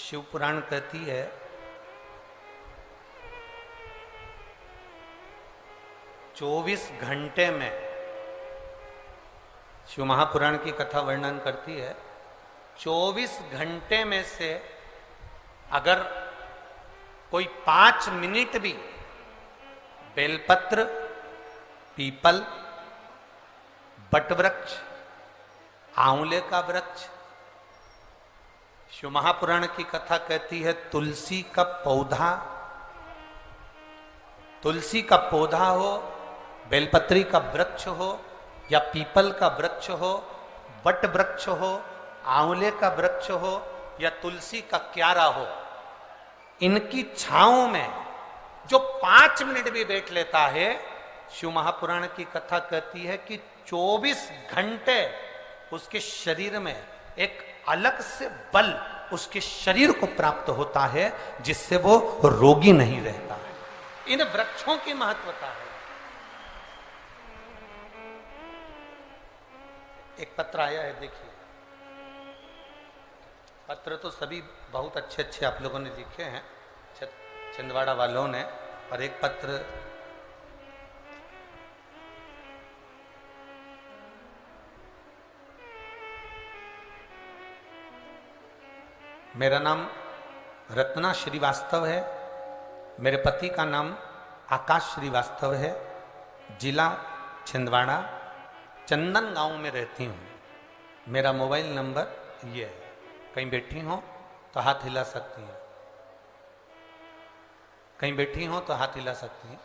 शिव पुराण कहती है 24 घंटे में, शिव महापुराण की कथा वर्णन करती है 24 घंटे में से अगर कोई 5 मिनट भी बेलपत्र, पीपल, बटवृक्ष, आंवले का वृक्ष, शिव महापुराण की कथा कहती है तुलसी का पौधा हो, बेलपत्री का वृक्ष हो या पीपल का वृक्ष हो, बट वृक्ष हो, आंवले का वृक्ष हो या तुलसी का क्यारा हो, इनकी छांव में जो 5 मिनट भी बैठ लेता है, शिव महापुराण की कथा कहती है कि 24 घंटे उसके शरीर में एक अलग से बल उसके शरीर को प्राप्त होता है जिससे वो रोगी नहीं रहता है। इन वृक्षों की महत्वता है। एक पत्र आया है, देखिए। पत्र तो सभी बहुत अच्छे अच्छे आप लोगों ने लिखे हैं, छिंदवाड़ा वालों ने, और एक पत्र मेरा नाम रत्ना श्रीवास्तव है, मेरे पति का नाम आकाश श्रीवास्तव है, जिला छिंदवाड़ा, चंदन गांव में रहती हूँ। मेरा मोबाइल नंबर ये है, कहीं बैठी हो तो हाथ हिला सकती हैं, कहीं बैठी हो तो हाथ हिला सकती हैं।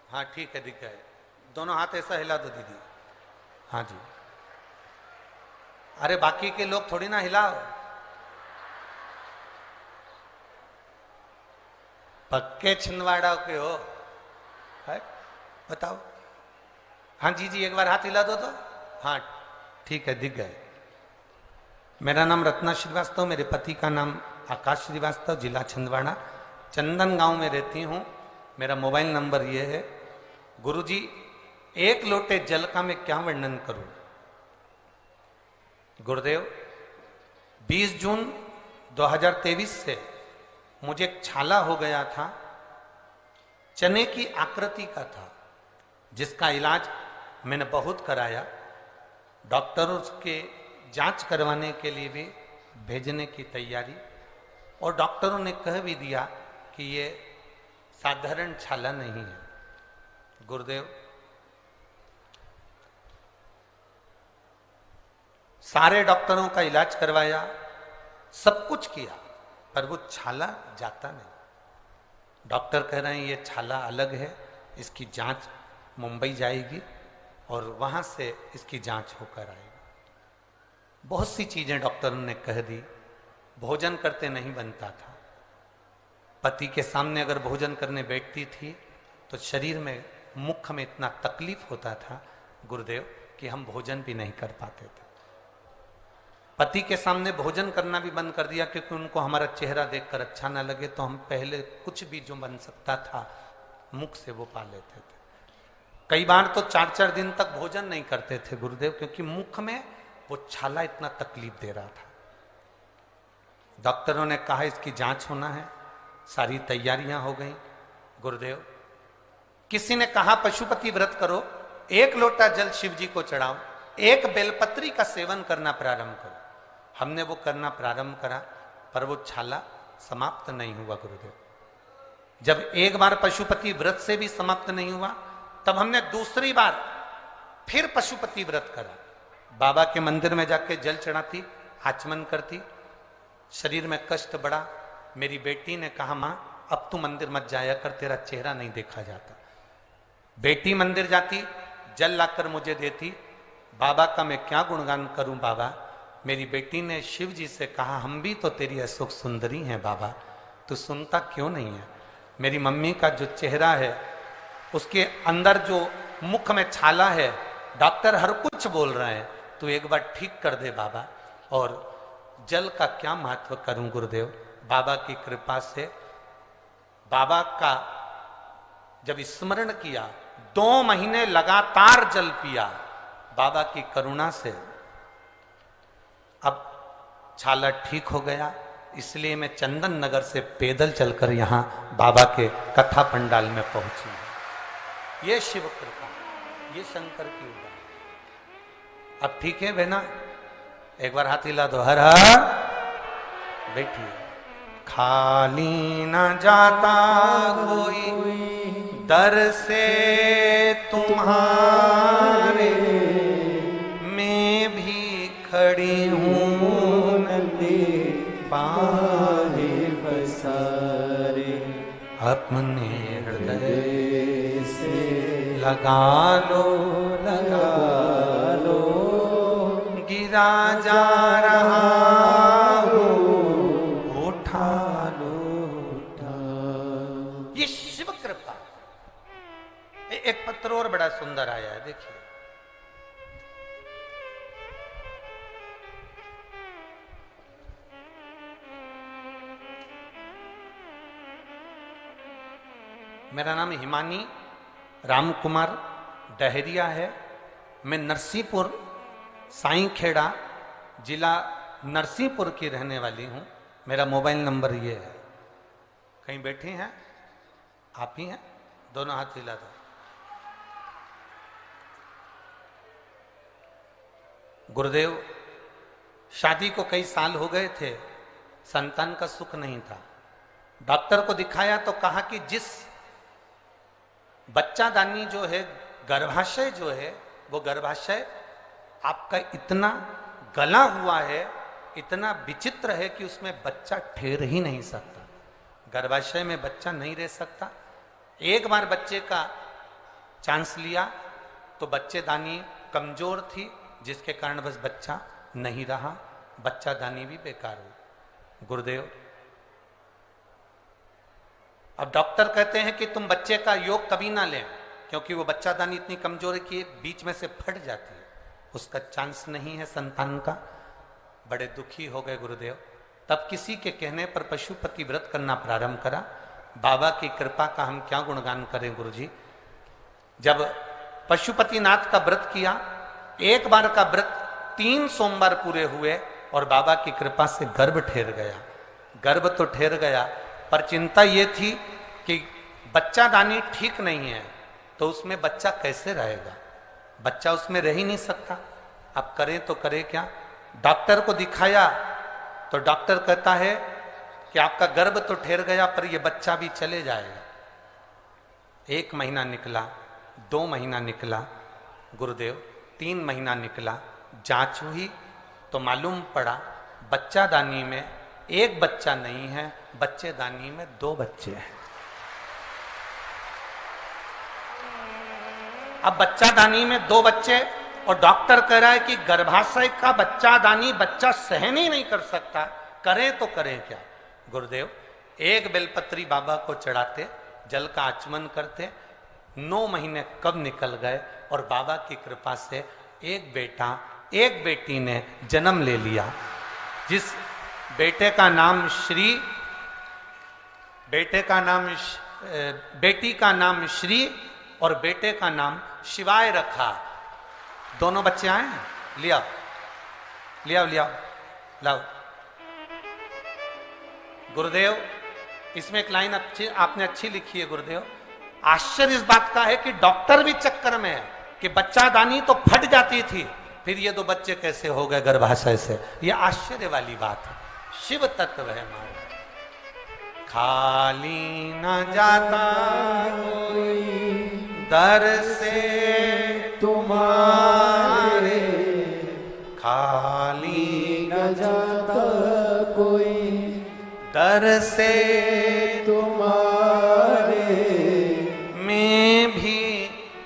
हाँ ठीक है, दिख गए, दोनों हाथ ऐसा हिला दो दीदी। हाँ जी, अरे बाकी के लोग थोड़ी ना हिलाओ, पक्के छिंदवाड़ा के हो, है? बताओ। हाँ जी जी, एक बार हाथ हिला दो तो। हाँ ठीक है, दिख गए। मेरा नाम रत्ना श्रीवास्तव, मेरे पति का नाम आकाश श्रीवास्तव, जिला छिंदवाड़ा, चंदन गांव में रहती हूँ। मेरा मोबाइल नंबर ये है। गुरुजी, 1 लोटे जल का मैं क्या वर्णन करूं? गुरुदेव, 20 जून 2023 से मुझे एक छाला हो गया था, चने की आकृति का था, जिसका इलाज मैंने बहुत कराया। डॉक्टरों के जांच करवाने के लिए भी भेजने की तैयारी, और डॉक्टरों ने कह भी दिया कि ये साधारण छाला नहीं है। गुरुदेव, सारे डॉक्टरों का इलाज करवाया, सब कुछ किया, पर वो छाला जाता नहीं। डॉक्टर कह रहे हैं ये छाला अलग है, इसकी जांच मुंबई जाएगी और वहां से इसकी जांच होकर आएगी। बहुत सी चीजें डॉक्टरों ने कह दी। भोजन करते नहीं बनता था, पति के सामने अगर भोजन करने बैठती थी तो शरीर में, मुख में इतना तकलीफ होता था गुरुदेव कि हम भोजन भी नहीं कर पाते थे। पति के सामने भोजन करना भी बंद कर दिया क्योंकि उनको हमारा चेहरा देखकर अच्छा ना लगे, तो हम पहले कुछ भी जो बन सकता था मुख से वो पा लेते थे। कई बार तो 4-4 दिन तक भोजन नहीं करते थे गुरुदेव, क्योंकि मुख में वो छाला इतना तकलीफ दे रहा था। डॉक्टरों ने कहा इसकी जांच होना है, सारी तैयारियां हो गई। गुरुदेव, किसी ने कहा पशुपति व्रत करो, 1 लोटा जल शिव जी को चढ़ाओ, 1 बेलपत्री का सेवन करना प्रारंभ करो। हमने वो करना प्रारंभ करा, पर वो छाला समाप्त नहीं हुआ गुरुदेव। जब एक बार पशुपति व्रत से भी समाप्त नहीं हुआ, तब हमने दूसरी बार फिर पशुपति व्रत करा। बाबा के मंदिर में जाके जल चढ़ाती, आचमन करती, शरीर में कष्ट बढ़ा। मेरी बेटी ने कहा, मां अब तू मंदिर मत जाया कर, तेरा चेहरा नहीं देखा जाता। बेटी मंदिर जाती, जल लाकर मुझे देती। बाबा का मैं क्या गुणगान करूं बाबा। मेरी बेटी ने शिव जी से कहा, हम भी तो तेरी अशोक सुंदरी हैं बाबा, तू सुनता क्यों नहीं है। मेरी मम्मी का जो चेहरा है, उसके अंदर जो मुख में छाला है, डॉक्टर हर कुछ बोल रहे हैं, तू एक बार ठीक कर दे बाबा। और जल का क्या महत्व करूं गुरुदेव। बाबा की कृपा से, बाबा का जब स्मरण किया, 2 महीने लगातार जल पिया, बाबा की करुणा से अब छाला ठीक हो गया, इसलिए मैं चंदन नगर से पैदल चलकर यहाँ बाबा के कथा पंडाल में पहुंची हूं। ये शिव कृपा, ये शंकर की उदाहरण। अब ठीक है बहना, एक बार हाथ हिला दो, हर हर। बैठिए। खाली न जाता कोई दर से तुम्हारे, मैं भी खड़ी हूँ नंदी पाहे पसारे। अपने हृदय से लगा लो, गिरा जा रहा हो, उठा लो, उठा। ये शिव कृपा। एक पत्र और बड़ा सुंदर आया है, देखिए। मेरा नाम हिमानी राम कुमार डहरिया है। मैं नरसिंहपुर साईंखेड़ा जिला नरसिंहपुर की रहने वाली हूं। मेरा मोबाइल नंबर ये है। कहीं बैठे हैं आप ही हैं? दोनों हाथ हिला दो। गुरुदेव, शादी को कई साल हो गए थे, संतान का सुख नहीं था। डॉक्टर को दिखाया तो कहा कि जिस बच्चादानी जो है, गर्भाशय जो है, वो गर्भाशय आपका इतना गला हुआ है, इतना विचित्र है कि उसमें बच्चा ठहर ही नहीं सकता। गर्भाशय में बच्चा नहीं रह सकता। एक बार बच्चे का चांस लिया तो बच्चेदानी कमजोर थी, जिसके कारण बस बच्चा नहीं रहा, बच्चादानी भी बेकार हुई। गुरुदेव, अब डॉक्टर कहते हैं कि तुम बच्चे का योग कभी ना लें, क्योंकि वो बच्चादानी इतनी कमजोर है कि बीच में से फट जाती है, उसका चांस नहीं है संतान का। बड़े दुखी हो गए गुरुदेव। तब किसी के कहने पर पशुपति व्रत करना प्रारंभ करा। बाबा की कृपा का हम क्या गुणगान करें गुरुजी। जब पशुपतिनाथ का व्रत किया, एक बार का व्रत 3 सोमवार पूरे हुए और बाबा की कृपा से गर्भ ठहर गया। गर्भ तो ठहर गया, पर चिंता ये थी कि बच्चादानी ठीक नहीं है, तो उसमें बच्चा कैसे रहेगा? बच्चा उसमें रह ही नहीं सकता। अब करें तो करें क्या? डॉक्टर को दिखाया तो डॉक्टर कहता है कि आपका गर्भ तो ठहर गया, पर यह बच्चा भी चले जाएगा। 1 महीना निकला, 2 महीना निकला गुरुदेव, 3 महीना निकला। जांच हुई तो मालूम पड़ा बच्चादानी में 1 बच्चा नहीं है, बच्चेदानी में 2 बच्चे हैं। अब बच्चादानी में 2 बच्चे, और डॉक्टर कह रहा है कि गर्भाशय का बच्चादानी बच्चा सहन ही नहीं कर सकता, करें तो करें क्या? गुरुदेव, 1 बेलपत्री बाबा को चढ़ाते, जल का आचमन करते। 9 महीने कब निकल गए और बाबा की कृपा से 1 बेटा 1 बेटी ने जन्म ले लिया। जिस बेटे का नाम श्री, बेटी का नाम श्री और बेटे का नाम शिवाय रखा। दोनों बच्चे आए हैं? लिया लाओ। गुरुदेव, इसमें एक लाइन आपने अच्छी लिखी है गुरुदेव। आश्चर्य इस बात का है कि डॉक्टर भी चक्कर में है कि बच्चादानी तो फट जाती थी, फिर ये 2 बच्चे कैसे हो गए गर्भाशय से? ये आश्चर्य वाली बात है। शिव तत्व है हमारा। खाली न जाता कोई दर से तुम्हारे, खाली न जाता कोई दर से तुम्हारे, मैं भी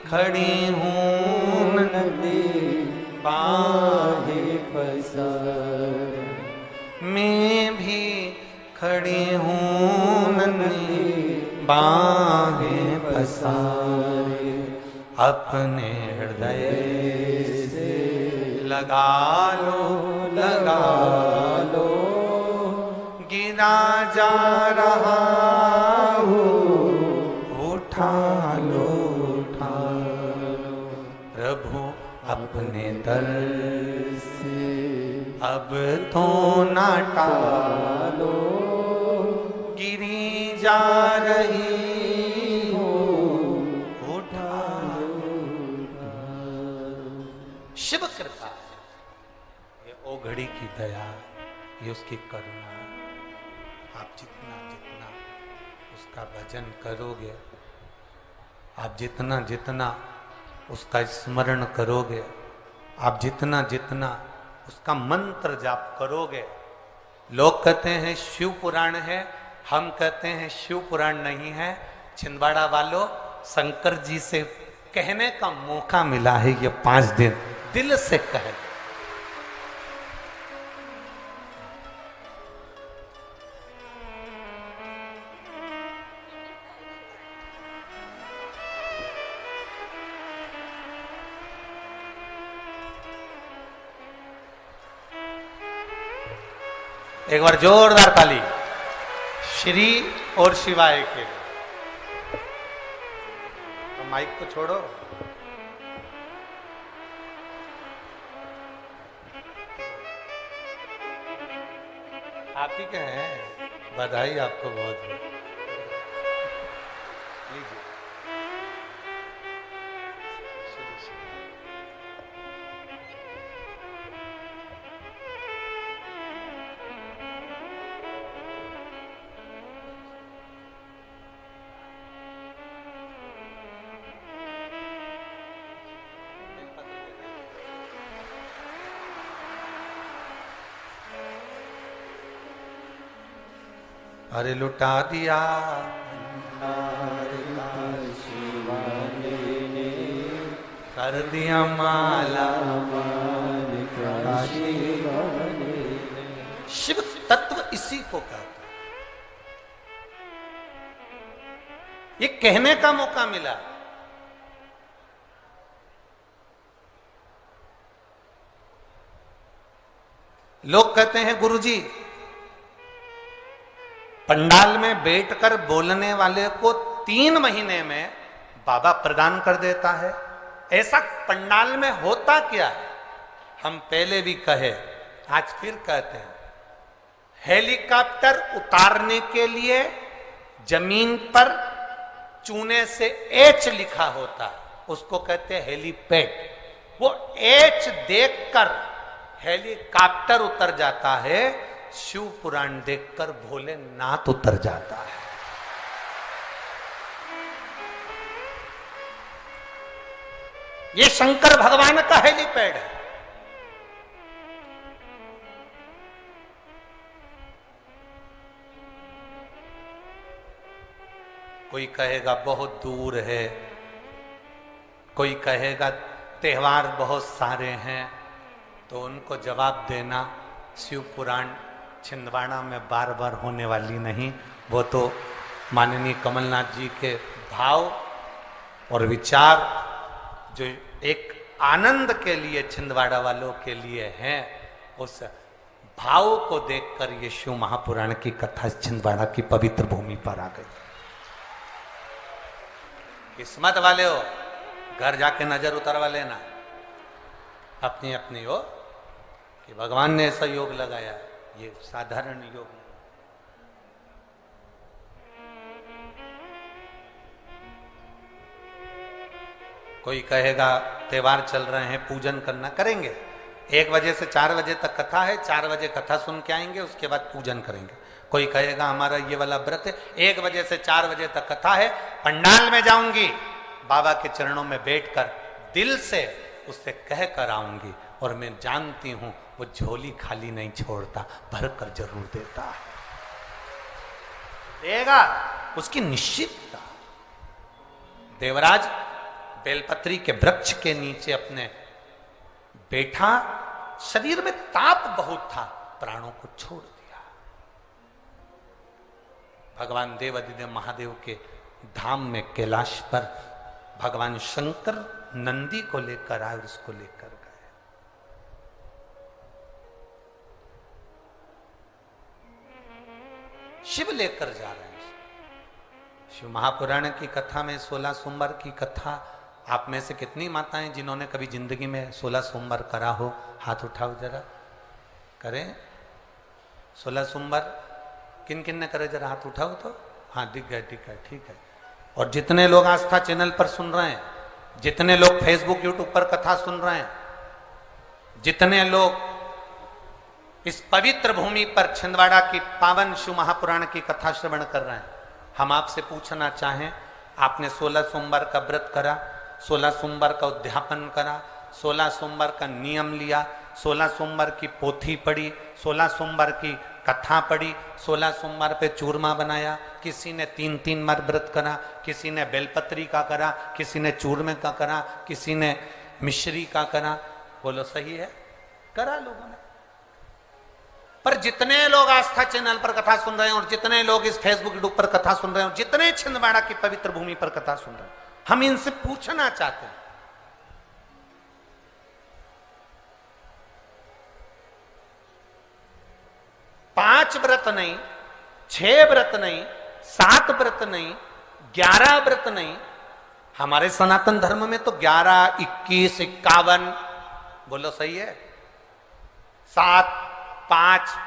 खड़ी हूँ नदी बाहे पसार, मैं भी खड़ी हूँ नदी बाहे पसार। अपने हृदय से लगा लो, गिरा जा रहा हो, उठा लो। प्रभु अपने दर से अब तो ना टालो, गिरी जा रही हो, उठाओ। शिव कृपा, ये ओघड़ी की दया, ये उसकी करुणा। आप जितना जितना उसका भजन करोगे, आप जितना जितना उसका स्मरण करोगे, आप जितना जितना उसका मंत्र जाप करोगे। लोग कहते हैं शिव पुराण है, हम कहते हैं शिव पुराण नहीं है। छिंदवाड़ा वालों, शंकर जी से कहने का मौका मिला है, ये 5 दिन दिल से कहे। एक बार जोरदार ताली श्री और शिवाय के। तो माइक को छोड़ो। आप ही के हैं, बधाई आपको बहुत बहुत। लीजिए। अरे लुटा दिया कर दिया माला, शिव तत्व इसी को कहता है। ये कहने का मौका मिला। लोग कहते हैं गुरुजी, पंडाल में बैठकर बोलने वाले को 3 महीने में बाबा प्रदान कर देता है। ऐसा पंडाल में होता क्या है? हम पहले भी कहे, आज फिर कहते हैं। हेलीकॉप्टर उतारने के लिए जमीन पर चूने से एच लिखा होता है, उसको कहते हैं हेलीपैड। वो एच देखकर हेलीकॉप्टर उतर जाता है, शिव पुराण देखकर भोलेनाथ उतर जाता है। ये शंकर भगवान का हेलीपैड है। कोई कहेगा बहुत दूर है, कोई कहेगा त्योहार बहुत सारे हैं, तो उनको जवाब देना शिव पुराण छिंदवाड़ा में बार बार होने वाली नहीं। वो तो माननीय कमलनाथ जी के भाव और विचार जो एक आनंद के लिए छिंदवाड़ा वालों के लिए हैं, उस भाव को देखकर ये शिव महापुराण की कथा छिंदवाड़ा की पवित्र भूमि पर आ गई। किस्मत वाले हो, घर जाके नजर उतरवा लेना अपनी अपनी हो कि भगवान ने ऐसा योग लगाया। ये साधारण योग नहीं। कोई कहेगा त्योहार चल रहे हैं, पूजन करना, करेंगे। 1 बजे से 4 बजे तक कथा है, 4 बजे कथा सुन के आएंगे, उसके बाद पूजन करेंगे। कोई कहेगा हमारा ये वाला व्रत है, 1 बजे से 4 बजे तक कथा है, पंडाल में जाऊंगी, बाबा के चरणों में बैठकर दिल से उससे कह कर आऊंगी, और मैं जानती हूं वो झोली खाली नहीं छोड़ता, भर कर जरूर देता है। देगा, उसकी निश्चितता। देवराज बेलपत्री के वृक्ष के नीचे अपने बैठा, शरीर में ताप बहुत था, प्राणों को छोड़ दिया। भगवान देव अधिदेव महादेव के धाम में कैलाश पर भगवान शंकर नंदी को लेकर आए और उसको लेकर गए। शिव लेकर जा रहे हैं। शिव महापुराण की कथा में 16 सोमवार की कथा, आप में से कितनी माताएं जिन्होंने कभी जिंदगी में 16 सोमवार करा हो, हाथ उठाओ जरा। करें 16 सोमवार किन किन ने करे, जरा हाथ उठाओ तो। हाँ दिख गए, ठीक है, ठीक है। और जितने लोग आस्था चैनल पर सुन रहे हैं, जितने लोग फेसबुक यूट्यूब पर कथा सुन रहे हैं, जितने लोग इस पवित्र भूमि पर छिंदवाड़ा की पावन शिव महापुराण की कथा श्रवण कर रहे हैं, हम आपसे पूछना चाहें, आपने 16 सोमवार का व्रत करा, 16 सोमवार का उद्यापन करा, 16 सोमवार का नियम लिया, 16 सोमवार की पोथी पढ़ी, 16 सोमवार की कथा पढ़ी, 16 सोमवार पे चूरमा बनाया, किसी ने 3-3 बार व्रत करा, किसी ने बेलपत्री का करा, किसी ने चूरमे का करा, किसी ने मिश्री का करा। बोलो सही है, करा लोगों ने। पर जितने लोग आस्था चैनल पर कथा सुन रहे हैं और जितने लोग इस फेसबुक यूट्यूब पर कथा सुन रहे हैं और जितने छिंदवाड़ा की पवित्र भूमि पर कथा सुन रहे हैं, हम इनसे पूछना चाहते हैं, 5 व्रत नहीं, 6 व्रत नहीं, 7 व्रत नहीं, 11 व्रत नहीं, हमारे सनातन धर्म में तो 11, 21, 51, बोलो सही है, 7, 5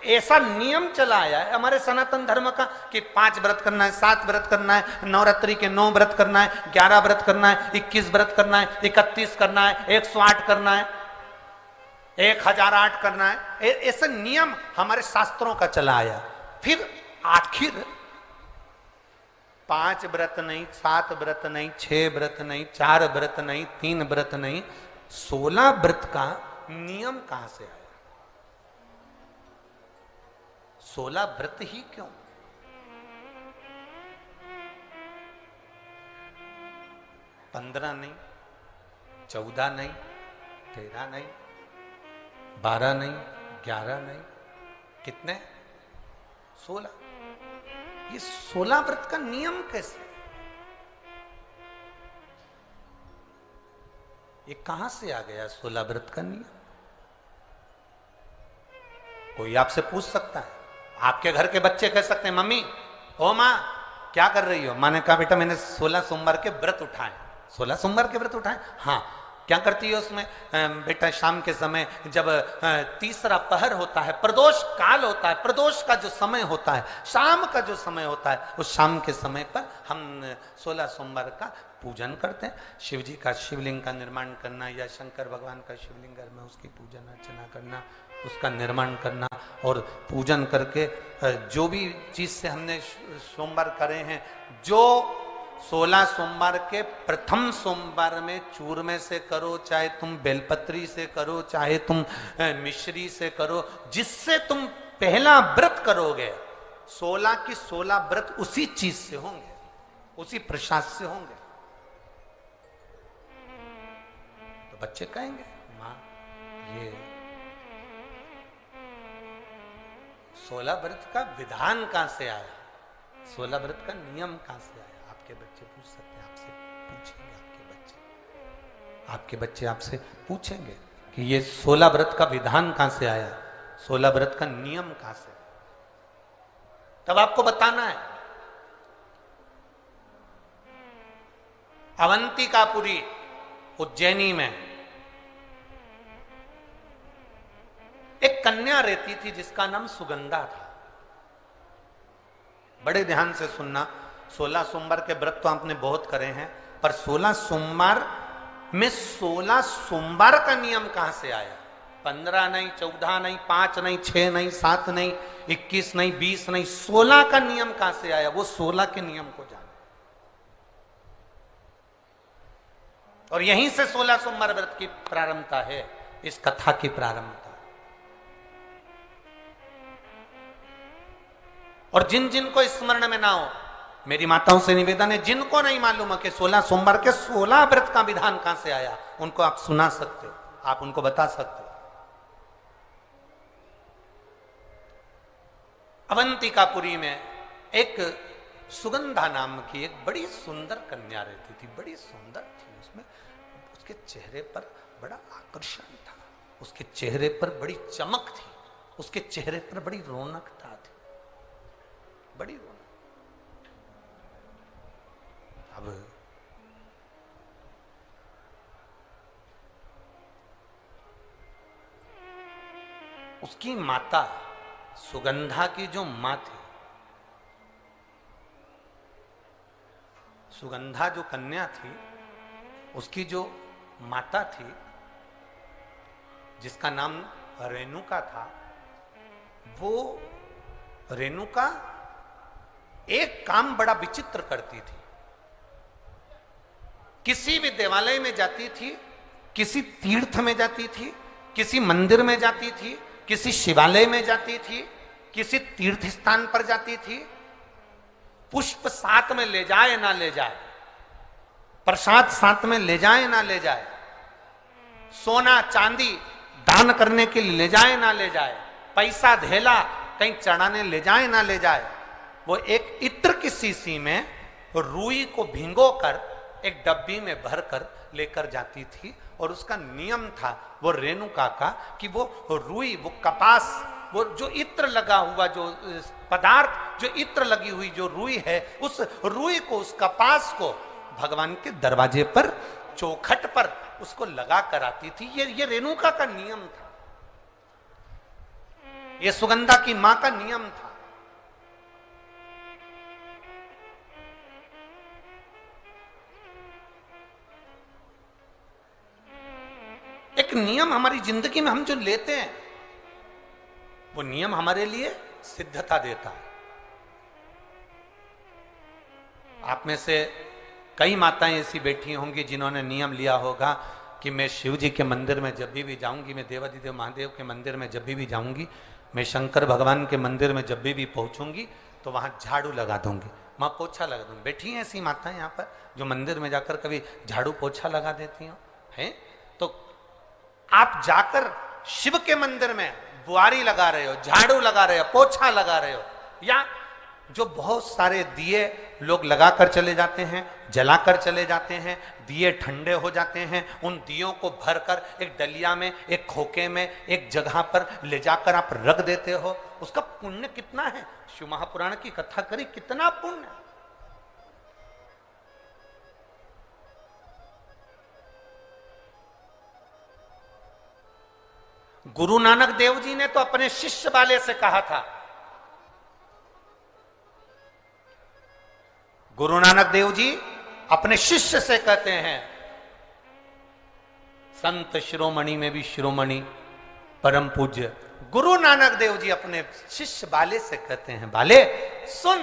ऐसा नियम चला आया है हमारे सनातन धर्म का कि 5 व्रत करना है, 7 व्रत करना है, नवरात्रि के 9 व्रत करना है, 11 व्रत करना है, 21 व्रत करना है, 31 करना है, 108 करना है, 1008 करना है। ऐसे नियम हमारे शास्त्रों का चला आया। फिर आखिर 5 व्रत नहीं, 7 व्रत नहीं, 6 व्रत नहीं, 4 व्रत नहीं, 3 व्रत नहीं, 16 व्रत का नियम कहां से आया? 16 व्रत ही क्यों? 15 नहीं, 14 नहीं, 13 नहीं, 12 नहीं, 11 नहीं, कितने? 16। ये 16 व्रत का नियम कैसे? ये कहां से आ गया 16 व्रत का नियम? कोई आपसे पूछ सकता है, आपके घर के बच्चे कह सकते हैं, मम्मी ओ माँ क्या कर रही हो? माँ ने कहा बेटा मैंने 16 सोमवार के व्रत उठाए। 16 सोमवार के व्रत उठाए? हाँ। क्या करती है उसमें? बेटा शाम के समय जब तीसरा पहर होता है, प्रदोष काल होता है, प्रदोष का जो समय होता है, शाम का जो समय होता है, उस शाम के समय पर हम 16 सोमवार का पूजन करते हैं। शिव जी का शिवलिंग का निर्माण करना या शंकर भगवान का शिवलिंग घर में उसकी पूजन अर्चना करना, उसका निर्माण करना और पूजन करके जो भी चीज से हमने सोमवार करे हैं, जो 16 सोमवार के प्रथम सोमवार में चूरमे से करो, चाहे तुम बेलपत्री से करो, चाहे तुम मिश्री से करो, जिससे तुम पहला व्रत करोगे, 16 की 16 व्रत उसी चीज से होंगे, उसी प्रसाद से होंगे। तो बच्चे कहेंगे माँ ये 16 व्रत का विधान कहां से आया, 16 व्रत का नियम कहां से आया? आपके बच्चे पूछ सकते हैं, आपसे पूछेंगे, आपके बच्चे आपसे पूछेंगे कि ये 16 व्रत का विधान कहां से आया, 16 व्रत का नियम कहां से? तब आपको बताना है। अवंतिकापुरी उज्जैनी में एक कन्या रहती थी जिसका नाम सुगंधा था। बड़े ध्यान से सुनना, 16 सोमवार के व्रत तो आपने बहुत करे हैं, पर 16 सोमवार में 16 सोमवार का नियम कहां से आया? 15 नहीं, 14 नहीं, 5 नहीं, 6 नहीं, 7 नहीं, 21 नहीं, 20 नहीं, 16 का नियम कहां से आया? वो 16 के नियम को जाना। और यहीं से 16 सोमवार व्रत की प्रारंभता है, इस कथा की प्रारंभता। और जिन जिन को स्मरण में ना हो, मेरी माताओं से निवेदन है, जिनको नहीं मालूम है कि 16 सोमवार के 16 व्रत का विधान कहां से आया, उनको आप सुना सकते हो, आप उनको बता सकते हो। अवंतिकापुरी में एक सुगंधा नाम की एक बड़ी सुंदर कन्या रहती थी, बड़ी सुंदर थी। उसमें उसके चेहरे पर बड़ा आकर्षण था, उसके चेहरे पर बड़ी चमक थी, उसके चेहरे पर बड़ी रौनकता थी, बड़ी रौनक। अब उसकी माता सुगंधा की जो मां थी, सुगंधा जो कन्या थी, उसकी जो माता थी जिसका नाम रेणुका था, वो रेणुका एक काम बड़ा विचित्र करती थी। किसी भी देवालय में जाती थी, किसी तीर्थ में जाती थी, किसी मंदिर में जाती थी, किसी शिवालय में जाती थी, किसी तीर्थ स्थान पर जाती थी, पुष्प साथ में ले जाए ना ले जाए, प्रसाद साथ में ले जाए ना ले जाए, सोना चांदी दान करने के लिए ले जाए ना ले जाए, पैसा धेला कहीं चढ़ाने ले जाए ना ले जाए, वो एक इत्र की शीशी में रुई को भिंगोकर एक डब्बी में भरकर लेकर जाती थी। और उसका नियम था वो रेणुका का कि वो रुई, वो कपास, वो जो इत्र लगा हुआ जो पदार्थ, जो इत्र लगी हुई जो रुई है, उस रुई को, उस कपास को भगवान के दरवाजे पर, चौखट पर उसको लगा कर आती थी। ये रेणुका का नियम था, ये सुगंधा की मां का नियम था। एक नियम हमारी जिंदगी में हम जो लेते हैं, वो नियम हमारे लिए सिद्धता देता है। आप में से कई माताएं ऐसी बैठी होंगी जिन्होंने नियम लिया होगा कि मैं शिव जी के मंदिर में जब भी जाऊंगी, मैं देवाधिदेव महादेव के मंदिर में जब भी जाऊंगी, मैं शंकर भगवान के मंदिर में जब भी पहुंचूंगी तो वहां झाड़ू लगा दूंगी, वहां पोछा लगा दूंगी। बैठी हैं ऐसी माताएं यहाँ पर जो मंदिर में जाकर कभी झाड़ू पोछा लगा देती हो हैं? तो आप जाकर शिव के मंदिर में बुआरी लगा रहे हो, झाड़ू लगा रहे हो, पोछा लगा रहे हो, या जो बहुत सारे दिए लोग लगाकर चले जाते हैं, जलाकर चले जाते हैं, दिए ठंडे हो जाते हैं, उन दियों को भरकर एक डलिया में, एक खोखे में, एक जगह पर ले जाकर आप रख देते हो, उसका पुण्य कितना है? शिव महापुराण की कथा करी, कितना पुण्य। गुरु नानक देव जी ने तो अपने शिष्य वाले से कहा था, गुरु नानक देव जी अपने शिष्य से कहते हैं, संत शिरोमणि में भी शिरोमणि परम पूज्य गुरु नानक देव जी अपने शिष्य बाले से कहते हैं, बाले सुन,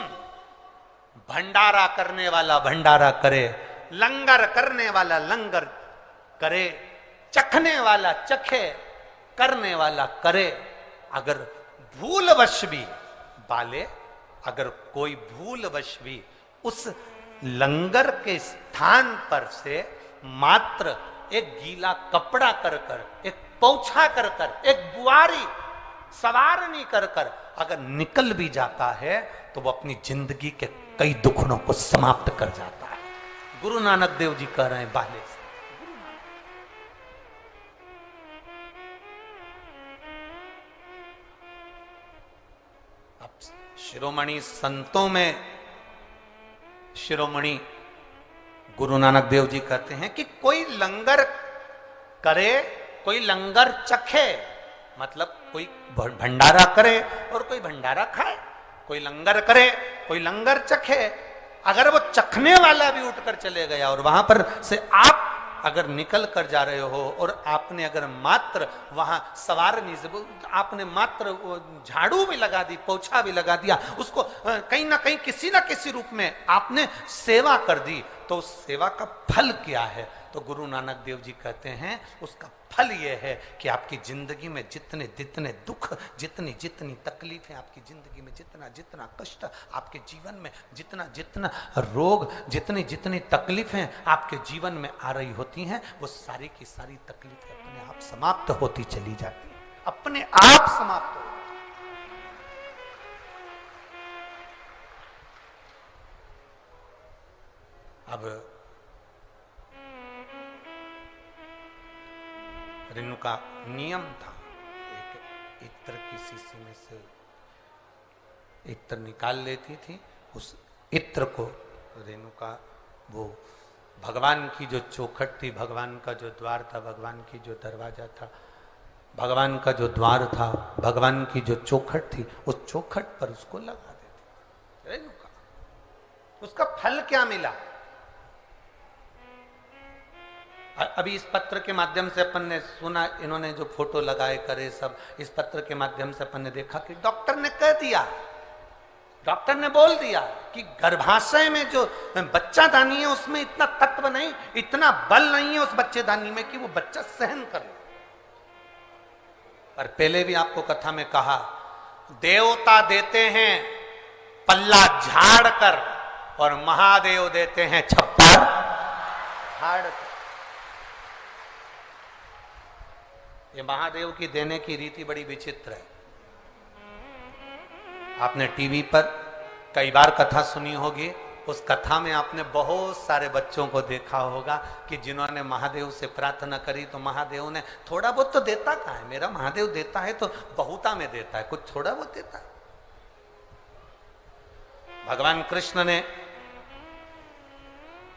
भंडारा करने वाला भंडारा करे, लंगर करने वाला लंगर करे, चखने वाला चखे, करने वाला करे। अगर भूलवश भी बाले, अगर कोई भूलवश भी उस लंगर के स्थान पर से मात्र एक गीला कपड़ा कर कर, एक पोछा कर कर, एक बुआरी सवारनी कर कर अगर निकल भी जाता है तो वो अपनी जिंदगी के कई दुखों को समाप्त कर जाता है। गुरु नानक देव जी कह रहे हैं बाले से। अब शिरोमणि संतों में शिरोमणि गुरु नानक देव जी कहते हैं कि कोई लंगर करे, कोई लंगर चखे, मतलब कोई भंडारा करे और कोई भंडारा खाए, कोई लंगर करे, कोई लंगर चखे। अगर वो चखने वाला भी उठकर चले गया और वहां पर से आप अगर निकल कर जा रहे हो और आपने अगर मात्र वहां सवारनी से आपने मात्र झाड़ू भी लगा दी, पोछा भी लगा दिया, उसको कहीं ना कहीं किसी ना किसी रूप में आपने सेवा कर दी, तो उस सेवा का फल क्या है? तो गुरु नानक देव जी कहते हैं उसका फल यह है कि आपकी जिंदगी में जितने जितने दुख, जितनी जितनी तकलीफें आपकी जिंदगी में, जितना जितना कष्ट आपके जीवन में, जितना जितना रोग, जितनी जितनी तकलीफें आपके जीवन में आ रही होती हैं, वो सारी की सारी तकलीफें अपने आप समाप्त होती चली जाती हैं, अपने आप समाप्त हो। अब रेणु का नियम था, एक इत्र की शीशी में से इत्र निकाल लेती थी, उस इत्र को रेणु का वो भगवान की जो चौखट थी, भगवान का जो द्वार था, भगवान की जो दरवाजा था, भगवान का जो द्वार था, भगवान की जो चौखट थी, उस चौखट पर उसको लगा देती। उसका फल क्या मिला? अभी इस पत्र के माध्यम से अपन ने सुना, इन्होंने जो फोटो लगाए करे सब, इस पत्र के माध्यम से अपन ने देखा कि डॉक्टर ने कह दिया, डॉक्टर ने बोल दिया कि गर्भाशय में जो बच्चादानी है उसमें इतना तत्व नहीं, इतना बल नहीं है उस बच्चेदानी में कि वो बच्चा सहन कर ले। पर पहले भी आपको कथा में कहा, देवता देते हैं पल्ला झाड़ कर और महादेव देते हैं छप्पर झाड़ कर। ये महादेव की देने की रीति बड़ी विचित्र है। आपने टीवी पर कई बार कथा सुनी होगी, उस कथा में आपने बहुत सारे बच्चों को देखा होगा कि जिन्होंने महादेव से प्रार्थना करी तो महादेव ने थोड़ा बहुत तो देता कहाँ है, मेरा महादेव देता है तो बहुता में देता है, कुछ थोड़ा बहुत देता है। भगवान कृष्ण ने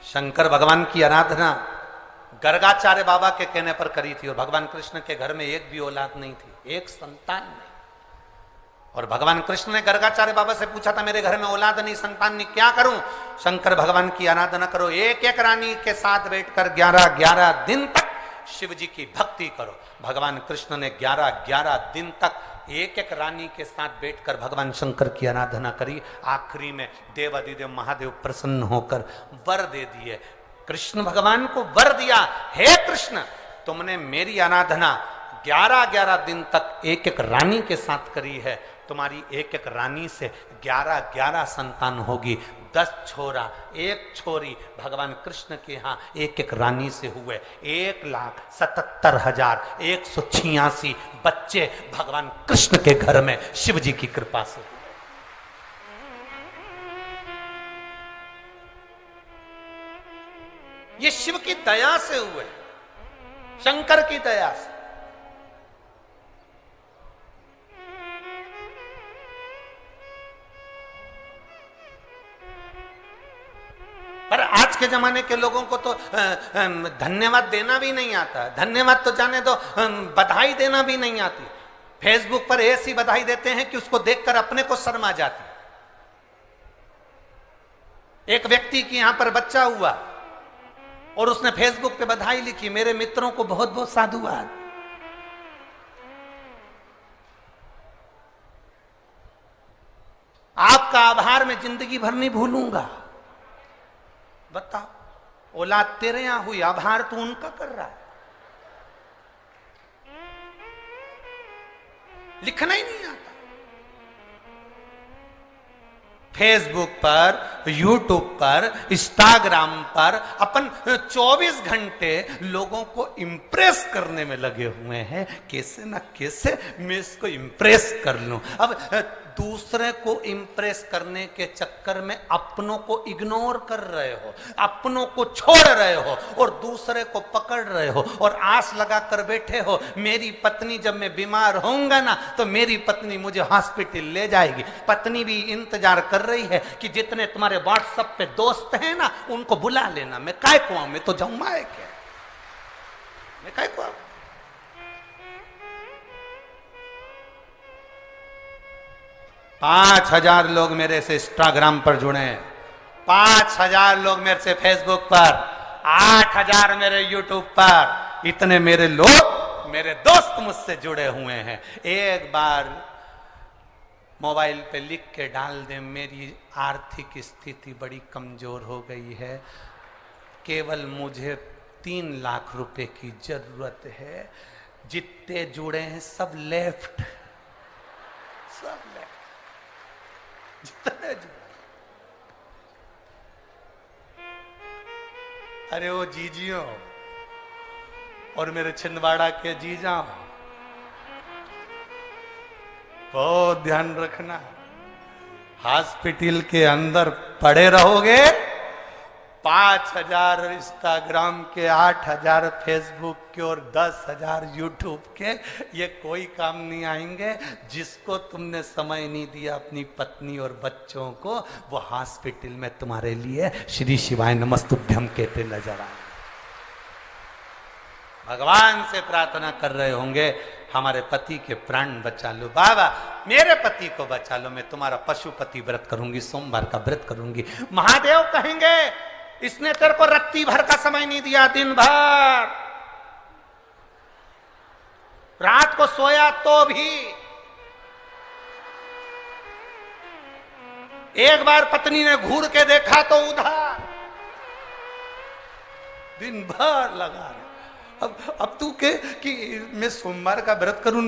शंकर भगवान की आराधना गर्गाचार्य बाबा के कहने पर करी थी, और भगवान कृष्ण के घर में एक भी औलाद नहीं थी, एक संतान नहीं। और भगवान कृष्ण ने गर्गाचार्य बाबा से पूछा था, मेरे घर में औलाद नहीं, संतान नहीं, क्या करूं? शंकर भगवान की आराधना करो, एक एक रानी के साथ बैठकर 11-11 दिन तक शिव जी की भक्ति करो। भगवान कृष्ण ने 11-11 दिन तक एक एक रानी के साथ बैठकर भगवान शंकर की आराधना करी। आखिरी में देवादिदेव महादेव प्रसन्न होकर वर दे दिए। कृष्ण भगवान को वर दिया, हे कृष्ण, तुमने मेरी आराधना 11-11 दिन तक एक एक रानी के साथ करी है, तुम्हारी एक एक रानी से 11-11 संतान होगी। 10 छोरा 1 छोरी भगवान कृष्ण के यहाँ एक एक रानी से हुए। 1,77,186 बच्चे भगवान कृष्ण के घर में शिव जी की कृपा से हुए। ये शिव की दया से हुए, शंकर की दया से। पर आज के जमाने के लोगों को तो धन्यवाद देना भी नहीं आता, धन्यवाद तो जाने दो, बधाई देना भी नहीं आती। फेसबुक पर ऐसी बधाई देते हैं कि उसको देखकर अपने को शर्म आ जाती। एक व्यक्ति की यहां पर बच्चा हुआ और उसने फेसबुक पे बधाई लिखी, मेरे मित्रों को बहुत बहुत साधुवाद। आपका आभार मैं जिंदगी भर नहीं भूलूंगा। बताओ, औलाद तेरे यहां हुई, आभार तू उनका कर रहा है। लिखना ही नहीं आता। फेसबुक पर, यूट्यूब पर, इंस्टाग्राम पर अपन 24 घंटे लोगों को इंप्रेस करने में लगे हुए हैं। कैसे ना कैसे मैं इसको इंप्रेस कर लूं। अब दूसरे को इंप्रेस करने के चक्कर में अपनों को इग्नोर कर रहे हो, अपनों को छोड़ रहे हो और दूसरे को पकड़ रहे हो और आस लगा कर बैठे हो, मेरी पत्नी जब मैं बीमार होऊंगा ना तो मेरी पत्नी मुझे हॉस्पिटल ले जाएगी। पत्नी भी इंतजार कर रही है कि जितने तुम्हारे व्हाट्सएप पे दोस्त हैं ना उनको बुला लेना। मैं काय को आऊं, मैं तो जाऊंगा है क्या, मैं काय को आऊं। 5,000 लोग मेरे से इंस्टाग्राम पर जुड़े हैं, 5,000 लोग मेरे से फेसबुक पर, 8,000 मेरे यूट्यूब पर। इतने मेरे लोग, मेरे दोस्त मुझसे जुड़े हुए हैं। एक बार मोबाइल पे लिख के डाल दे, मेरी आर्थिक स्थिति बड़ी कमजोर हो गई है, केवल मुझे 3 लाख रुपए की जरूरत है। जितने जुड़े हैं सब लेफ्ट, सब लेफ्ट। जितने जुड़े, अरे वो जीजियों और मेरे छिंदवाड़ा के जीजा, बहुत ध्यान रखना। हॉस्पिटल के अंदर पड़े रहोगे, 5,000 इंस्टाग्राम के, 8,000 फेसबुक के और 10,000 यूट्यूब के, ये कोई काम नहीं आएंगे। जिसको तुमने समय नहीं दिया अपनी पत्नी और बच्चों को, वो हॉस्पिटल में तुम्हारे लिए श्री शिवाय नमस्तुभ्यम कहते नजर आए। भगवान से प्रार्थना कर रहे होंगे, हमारे पति के प्राण बचा लो बाबा, मेरे पति को बचा लो, मैं तुम्हारा पशुपति व्रत करूंगी, सोमवार का व्रत करूंगी। महादेव कहेंगे इसने तेरे को रत्ती भर का समय नहीं दिया, दिन भर रात को सोया तो भी। एक बार पत्नी ने घूर के देखा तो उधर, दिन भर लगा रहे। अब तू के कि मैं सोमवार का व्रत करूं,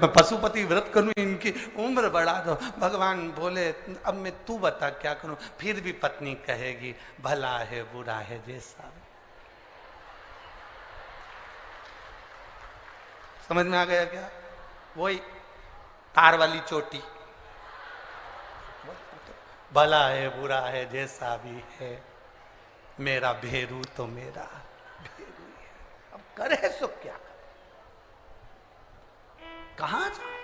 पशुपति व्रत करूं, इनकी उम्र बढ़ा दो। भगवान बोले अब मैं तू बता क्या करूं। फिर भी पत्नी कहेगी भला है बुरा है जैसा। समझ में आ गया क्या? वही तार वाली चोटी, भला है बुरा है जैसा भी है, मेरा भेरू तो मेरा भेरू है। अब करे सो क्या करे, कहां जाए?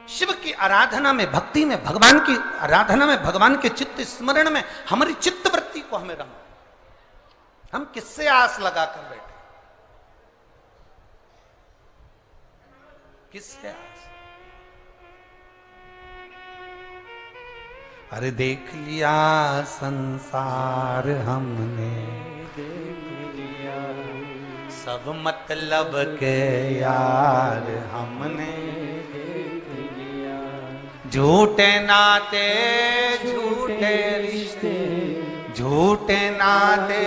शिव की आराधना में, भक्ति में, भगवान की आराधना में, भगवान के चित्त स्मरण में हमारी चित्त वृत्ति को हमें रंग। हम किससे आस लगा कर बैठे? किससे आस? अरे देख लिया संसार हमने, देख लिया सब मतलब के यार हमने, देख लिया झूठे नाते झूठे रिश्ते, झूठे नाते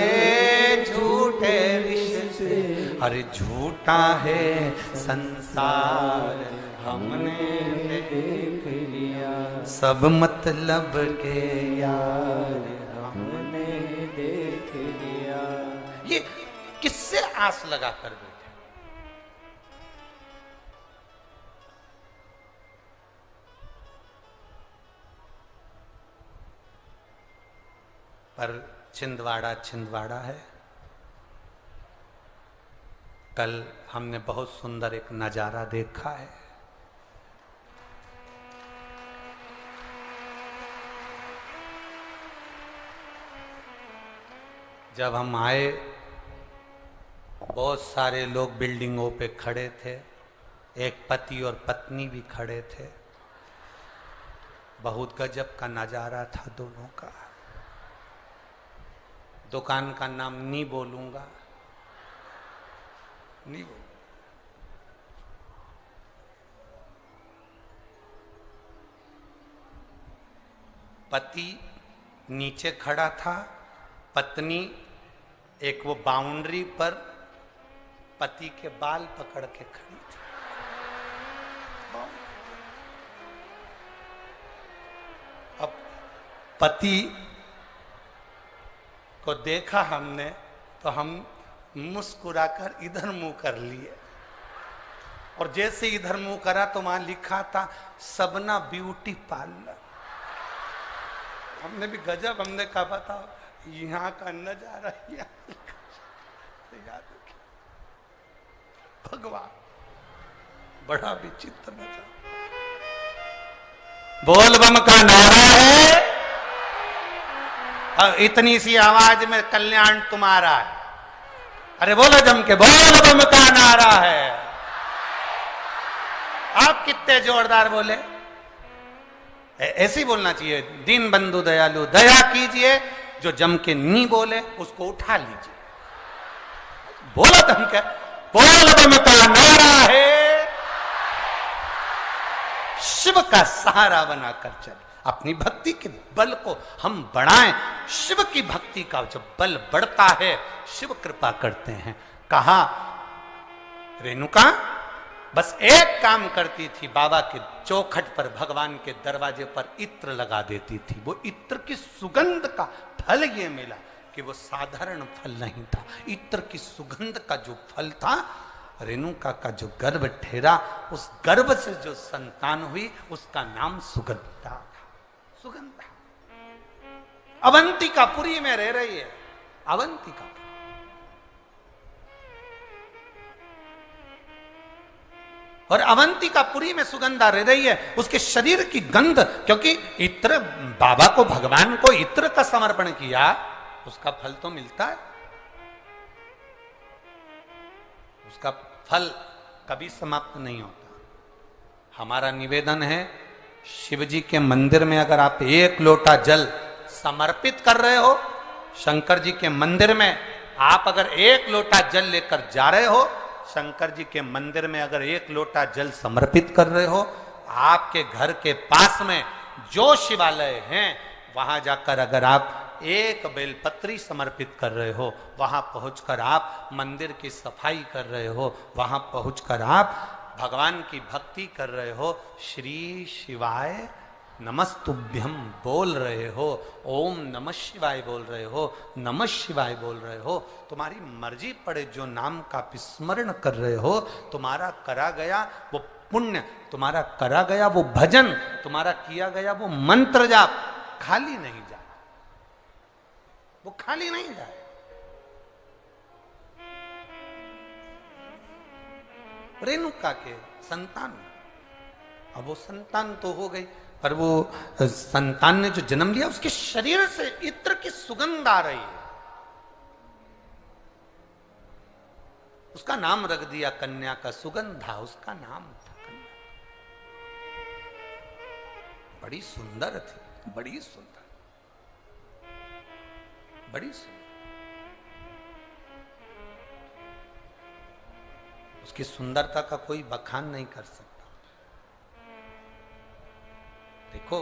झूठे रिश्ते, अरे झूठा है संसार हमने देख लिया, सब मतलब के यार हमने देख लिया। ये किससे आस लगा कर बैठे? पर छिंदवाड़ा छिंदवाड़ा है। कल हमने बहुत सुंदर एक नजारा देखा है। जब हम आए बहुत सारे लोग बिल्डिंगों पे खड़े थे, एक पति और पत्नी भी खड़े थे। बहुत गजब का नजारा था दोनों का। दुकान का नाम नहीं बोलूंगा, नहीं बोलूंगा। पति नीचे खड़ा था, पत्नी एक वो बाउंड्री पर पति के बाल पकड़ के खड़ी थी। अब पति को देखा हमने तो हम मुस्कुराकर इधर मुंह कर लिए, और जैसे इधर मुंह करा तो वहां लिखा था सबना ब्यूटी पार्लर। हमने भी गजब, हमने कहा बताओ यहाँ का नजारा याद रखिए। भगवान बड़ा विचित्र नजारा। बोल बम का नारा है और इतनी सी आवाज में कल्याण तुम्हारा है। अरे बोलो जम के, बोल बम का नारा है। आप कितने जोरदार बोले। ऐसे ही बोलना चाहिए, दीन बंधु दयालु दया कीजिए। जो जम के नहीं बोले उसको उठा लीजिए। बोला दम के, बोल बम का नारा है। शिव का सहारा बनाकर चले, अपनी भक्ति के बल को हम बढ़ाएं। शिव की भक्ति का जब बल बढ़ता है शिव कृपा करते हैं। कहा रेणुका बस एक काम करती थी, बाबा के चौखट पर, भगवान के दरवाजे पर इत्र लगा देती थी। वो इत्र की सुगंध का फल ये मिला कि वो साधारण फल नहीं था। इत्र की सुगंध का जो फल था, रेणुका का जो गर्भ ठहरा, उस गर्भ से जो संतान हुई उसका नाम सुगंधा था। सुगंधा अवंतिकापुरी में रह रही है। अवंतिका और अवंतिकापुरी में सुगंधा रह रही है। उसके शरीर की गंध, क्योंकि इत्र बाबा को, भगवान को इत्र का समर्पण किया, उसका फल तो मिलता है। उसका फल कभी समाप्त नहीं होता। हमारा निवेदन है, शिव जी के मंदिर में अगर आप एक लोटा जल समर्पित कर रहे हो, शंकर जी के मंदिर में आप अगर एक लोटा जल लेकर जा रहे हो, शंकर जी के मंदिर में अगर एक लोटा जल समर्पित कर रहे हो, आपके घर के पास में जो शिवालय हैं वहां जाकर अगर आप एक बेलपत्री समर्पित कर रहे हो, वहां पहुंचकर आप मंदिर की सफाई कर रहे हो, वहां पहुंचकर आप भगवान की भक्ति कर रहे हो, श्री शिवाय नमस्तुभ्यम बोल रहे हो, ओम नमः शिवाय बोल रहे हो, नमः शिवाय बोल रहे हो, तुम्हारी मर्जी पड़े जो नाम का विस्मरण कर रहे हो, तुम्हारा करा गया वो पुण्य, तुम्हारा करा गया वो भजन, तुम्हारा किया गया वो मंत्र जाप खाली नहीं जाए, वो खाली नहीं जाए। रेणुका के संतान, अब वो संतान तो हो गई, पर वो संतान ने जो जन्म लिया उसके शरीर से इत्र की सुगंध आ रही है, उसका नाम रख दिया कन्या का, सुगंधा उसका नाम था कन्या। बड़ी सुंदर थी, बड़ी सुंदर, बड़ी सुंदर। उसकी सुंदरता का कोई बखान नहीं कर सकता। देखो,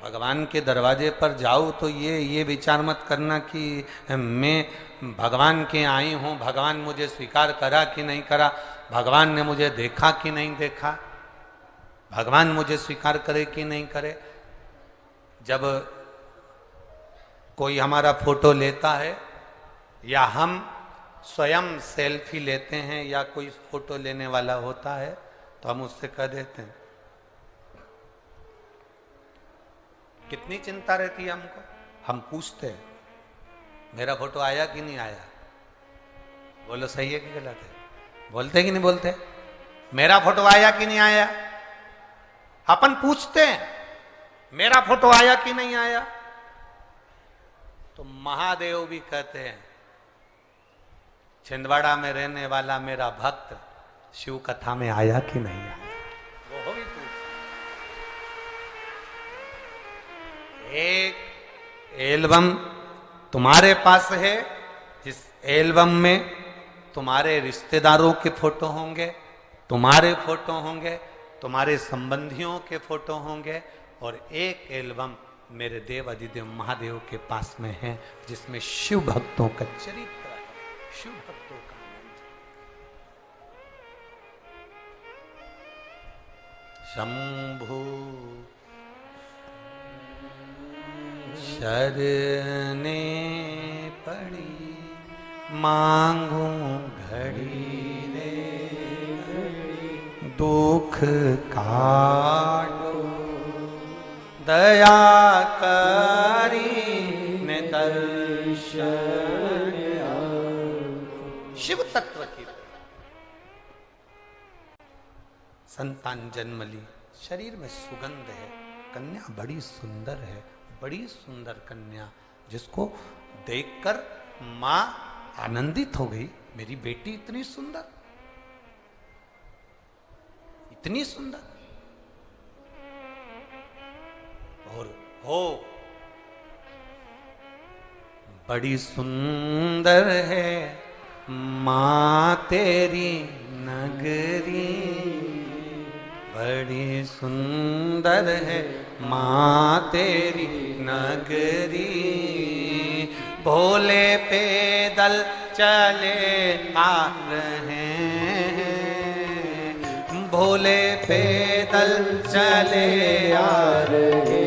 भगवान के दरवाजे पर जाओ तो ये विचार मत करना कि मैं भगवान के आई हूं, भगवान मुझे स्वीकार करा कि नहीं करा, भगवान ने मुझे देखा कि नहीं देखा, भगवान मुझे स्वीकार करे कि नहीं करे। जब कोई हमारा फोटो लेता है या हम स्वयं सेल्फी लेते हैं या कोई फोटो लेने वाला होता है तो हम उससे कह देते हैं, कितनी चिंता रहती है हमको। हम पूछते हैं मेरा फोटो आया कि नहीं आया, बोलो सही है कि गलत है, बोलते कि नहीं बोलते, मेरा फोटो आया कि नहीं आया। अपन पूछते हैं मेरा फोटो आया कि नहीं आया, तो महादेव भी कहते हैं छिंदवाड़ा में रहने वाला मेरा भक्त शिव कथा में आया कि नहीं आया, वो भी पूछ। एक एल्बम तुम्हारे पास है, जिस एल्बम में तुम्हारे रिश्तेदारों के फोटो होंगे, तुम्हारे फोटो होंगे, तुम्हारे संबंधियों के फोटो होंगे, और एक एल्बम मेरे देव अधिदेव महादेव के पास में है जिसमें शिव भक्तों का चरित्र है, शिव भक्तों का शंभु शरने पड़ी मांगू घड़ी रे दुख काटो दया करी ने दर्शन। शिव तत्व की संतान जन्म ली, शरीर में सुगंध है, कन्या बड़ी सुंदर है, बड़ी सुंदर कन्या, जिसको देखकर मां आनंदित हो गई, मेरी बेटी इतनी सुंदर, इतनी सुंदर। और हो बड़ी सुंदर है मां तेरी नगरी, बड़ी सुंदर है मां तेरी नगरी, भोले पैदल चले आ रहे हैं, भोले पैदल चले आ रहे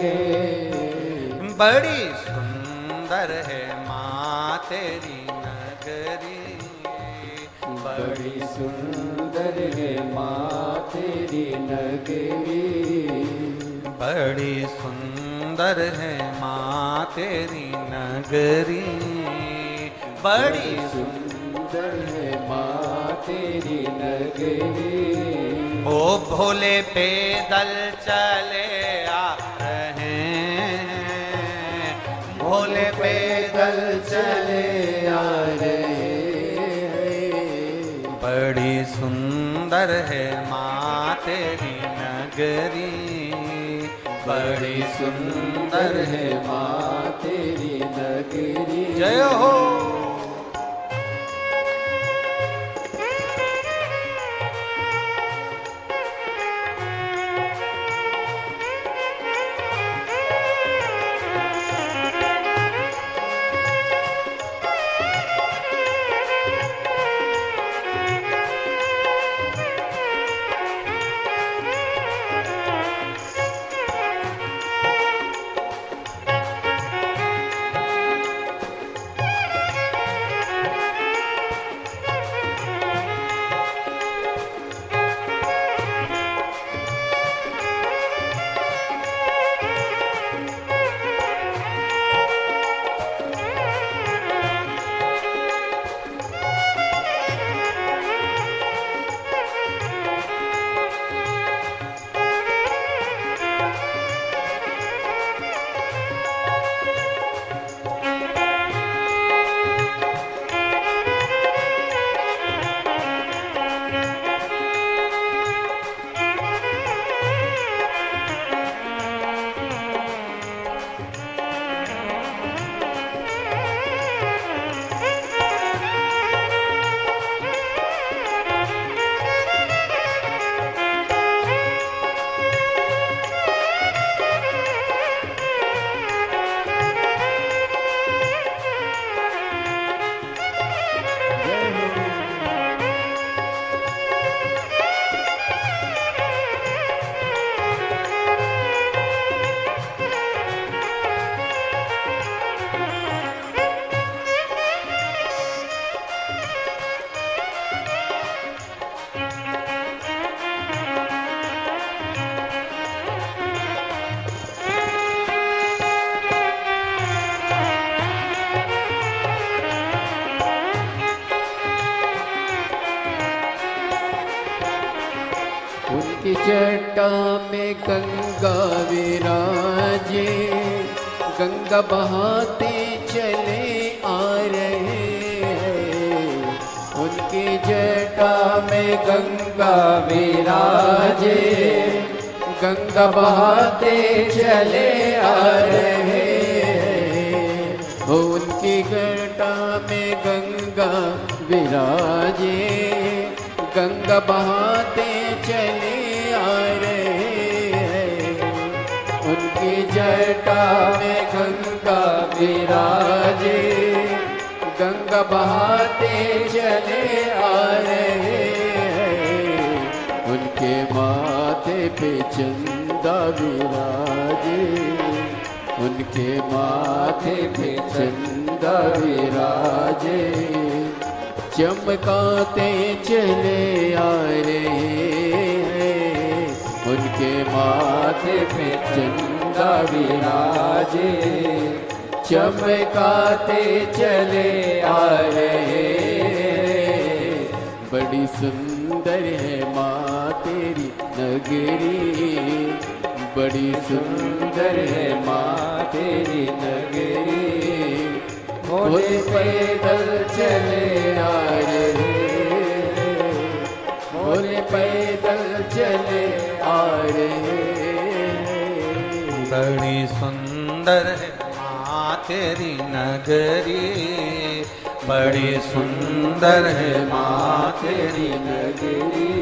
हैं, बड़ी सुंदर है मां तेरी नगरी, बड़ी सुंदर है मां तेरी नगरी, बड़ी सुंदर है मां तेरी नगरी, बड़ी सुंदर है मां तेरी नगरी। ओ भोले पैदल चले आ रहे हैं, भोले पैदल चले आ रहे हैं, सुंदर है माँ तेरी नगरी, बड़ी सुंदर है माँ तेरी नगरी। जय हो। उनकी जटा में गंगा विराजे, गंगा बहाते चले आ रहे हैं। उनकी जटा में गंगा विराजे, गंगा बहाते चले आ रहे हैं। उनकी जटा में गंगा विराजे, गंगा बहाते चले आ रहे हैं। उनकी जटा में गंगा विराजे, गंगा बहाते चले आ रहे हैं। उनके माथे पे चंदा विराजे, उनके माथे पे चंदा विराजे, चमकाते चले आ रहे हैं। उनके माथे पे चंदा विराजे, चमकाते चले आ रहे हैं। बड़ी सुंदर है माँ तेरी नगरी, बड़ी सुंदर है माँ तेरी नगरी। भोले पैदल चले आ रहे, भोले पैदल चले आ रहे। बड़ी सुंदर है माँ तेरी नगरी, बड़ी सुंदर है माँ तेरी नगरी।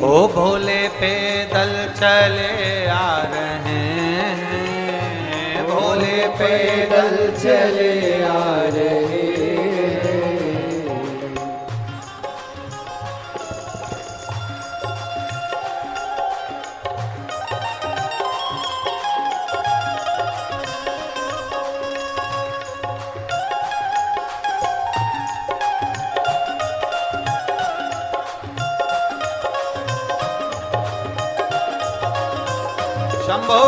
ओ भोले पैदल चले आ रहे हैं, भोले पैदल चले आ रहे। शंभो।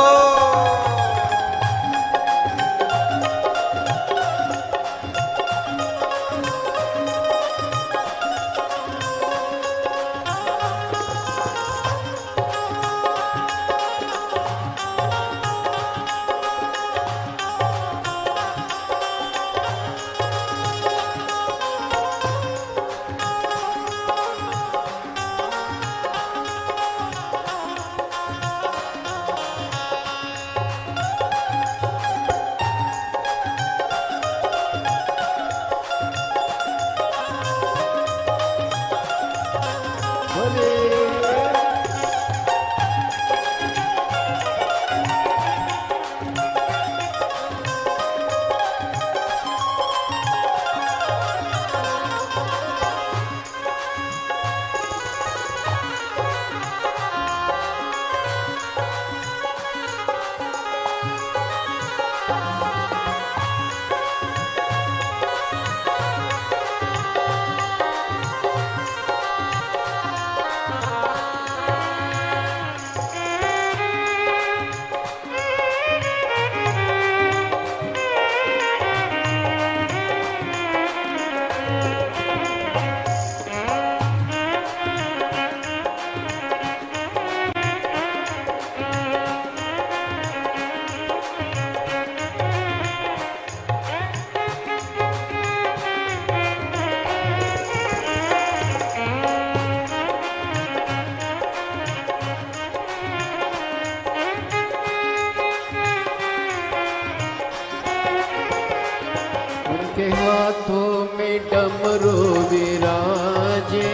हाथों में डमरू विराजे,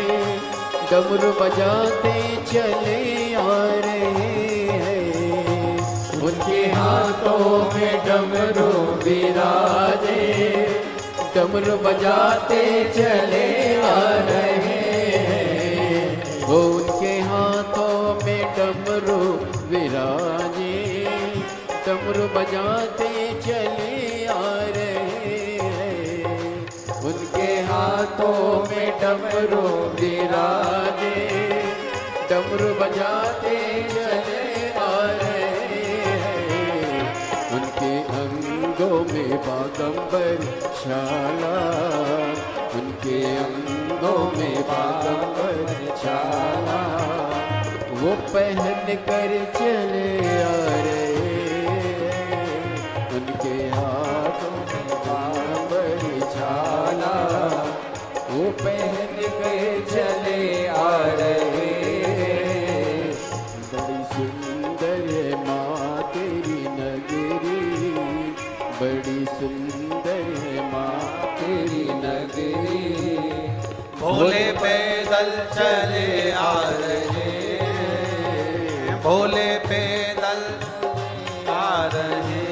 डमरू बजाते चले आ रहे हैं। उनके हाथों में डमरू विराजे, डमरू बजाते चले आ रहे हैं। वो उनके हाथों में डमरू विराजे, डमरू बजाते चले आ रहे हैं। उनके हाथों में डमरू विराजे, डमरू बजाते चले आ रहे हैं। उनके अंगों में बागंबर छाला, उनके अंगों में बागंबर छाला, वो पहन कर चले आ रहे हैं। उनके हाथों में बागंबर छाला, वो पहन कर चले आ रहे हैं। बड़ी सुंदर है माँ तेरी नगरी, बड़ी सुंदर है माँ तेरी नगरी। भोले पैदल चले आ रहे हैं, भोले पैदल आ रहे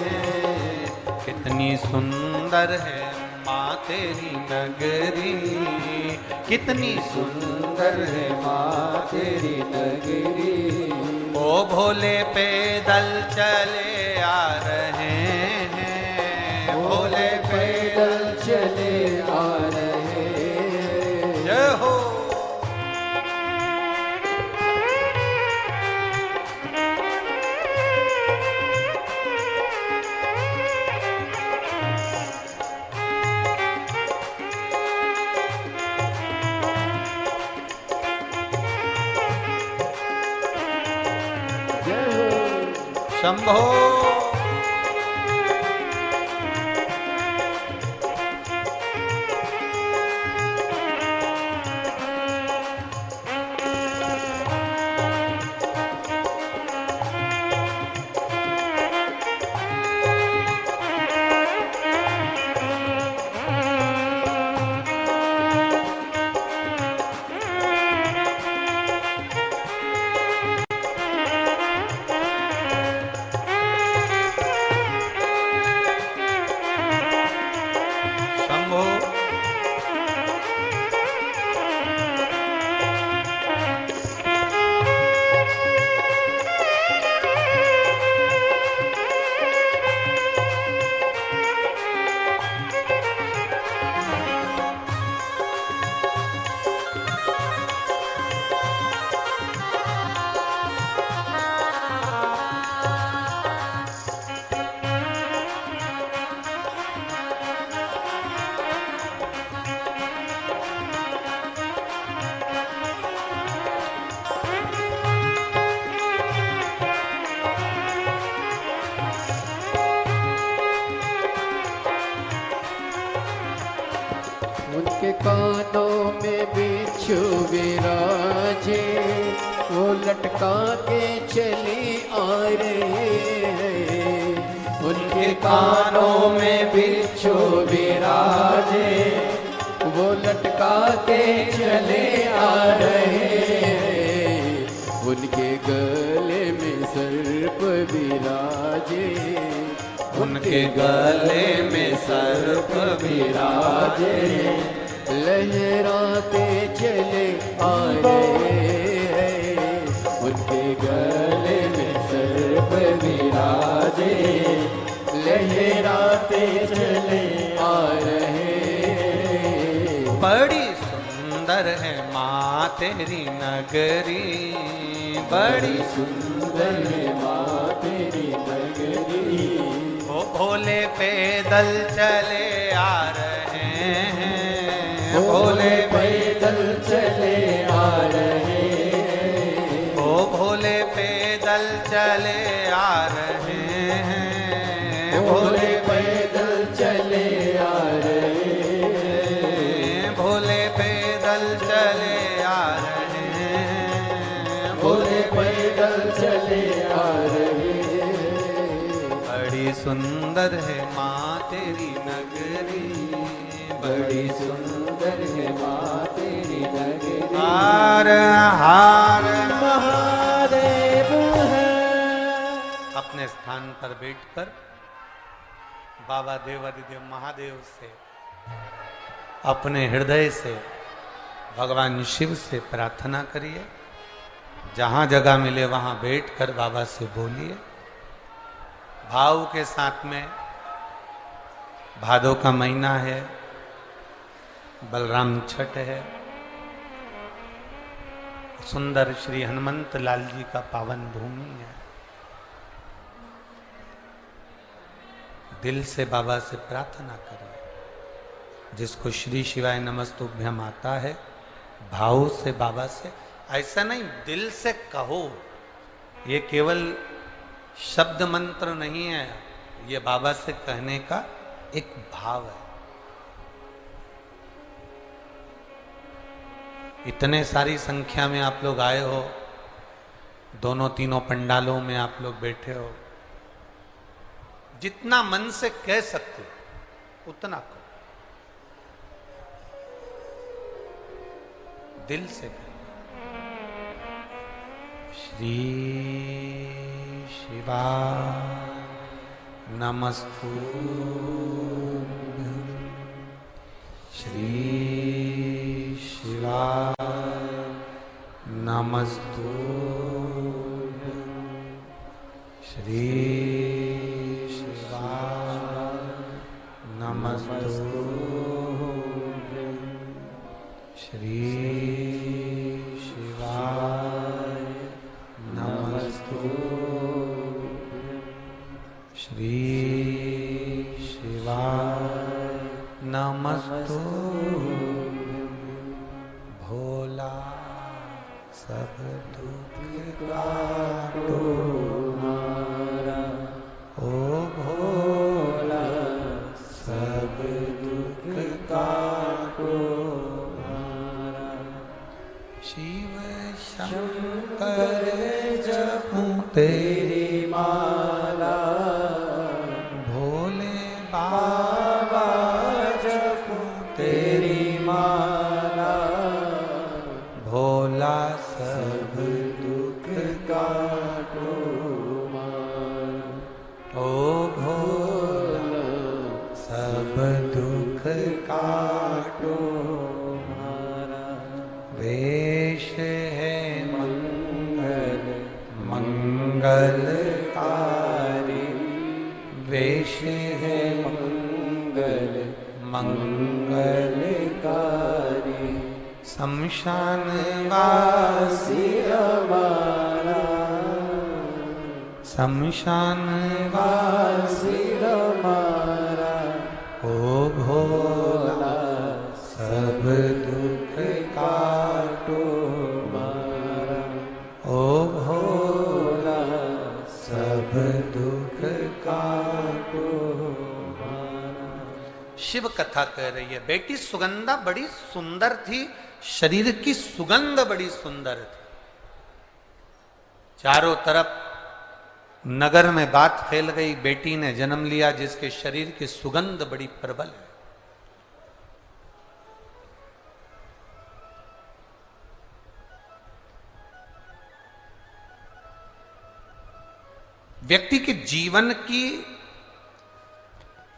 हैं। कितनी सुंदर है माँ तेरी नगरी, कितनी सुंदर है माँ तेरी नगरी। ओ भोले पैदल चले आ रहे हैं, भोले पैदल चले आ रहे हैं। जय हो। शंभो। उनके कानों में बिच्छू विराजे, वो लटका के चले आ रहे हैं। उनके कानों में बिच्छू विराजे, वो लटका के चले आ रहे हैं। उनके गले में सर्प विराजे, उनके गले में सर्प विराजे, लहराते चले आ रहे हैं। उनके गले में सर्प विराजे, लहराते चले आ रहे हैं। बड़ी सुंदर है माँ तेरी नगरी, बड़ी सुंदर है माँ तेरी नगरी। ओ भोले पैदल चले आ रहे हैं, भोले पैदल चले आ रहे हैं। ओ भोले पैदल चले आ रहे हैं, भोले पैदल चले आ रहे हैं। भोले पैदल चले आ रहे हैं, भोले पैदल चले आ रहे हैं। बड़ी सुंदर है माँ तेरी नगरी, बड़ी सुंदर है माँ तेरी नगरी। हार हार महादेव है। अपने स्थान पर बैठकर बाबा देवाधिदेव महादेव से अपने हृदय से भगवान शिव से प्रार्थना करिए। जहां जगह मिले वहां बैठकर बाबा से बोलिए भाव के साथ में। भादों का महीना है, बलराम छठ है, सुंदर श्री हनुमंत लाल जी का पावन भूमि है। दिल से बाबा से प्रार्थना करिए। जिसको श्री शिवाय नमस्तुभ्यम आता है, भाव से बाबा से, ऐसा नहीं दिल से कहो। ये केवल शब्द मंत्र नहीं है, ये बाबा से कहने का एक भाव है। इतने सारी संख्या में आप लोग आए हो, दोनों तीनों पंडालों में आप लोग बैठे हो, जितना मन से कह सकते हो उतना कहो, दिल से कहो। श्री शिवा नमस्तुभ्यं, श्री शिवा नमस्तुभ्यं, श्री शिवा नमस्तुभ्यं, श्री शिवा नमस्तुभ्यं, श्री शिवा नमस्तुभ्यं। भोला सब दुख काटो हमारा, ओ भोला सब दुख काटो हमारा। शिव शंकर जपूं तेरी माला, भोले बाबा जपूं तेरी माला, भोला सब दुख काटो हमारा, ओ भोला सब दुख काटो हमारा। वेश है मंगल मंगलकारी, वेश है मंगल मंगलकारी। शमशान वासी हमारा, शमशान वासी हमारा, ओ भोला सब दुख काटो हमारा, ओ भोला सब दुख काटो हमारा। शिव कथा कह रही है, बेटी सुगंधा बड़ी सुंदर थी, शरीर की सुगंध बड़ी सुंदर थी। चारों तरफ नगर में बात फैल गई, बेटी ने जन्म लिया जिसके शरीर की सुगंध बड़ी प्रबल है। व्यक्ति के जीवन की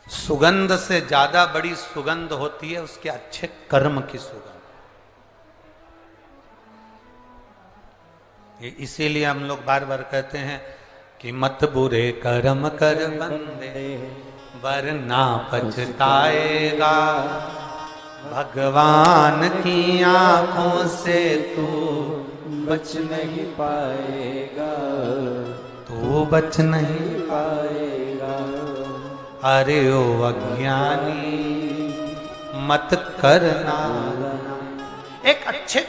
सुगंध से ज्यादा बड़ी सुगंध होती है उसके अच्छे कर्म की सुगंध। इसीलिए हम लोग बार बार कहते हैं कि मत बुरे कर्म कर बंदे, वरना पछताएगा। भगवान की आंखों से तू बच नहीं पाएगा, तू बच नहीं पाएगा। अरे ओ अज्ञानी मत करना। एक अच्छे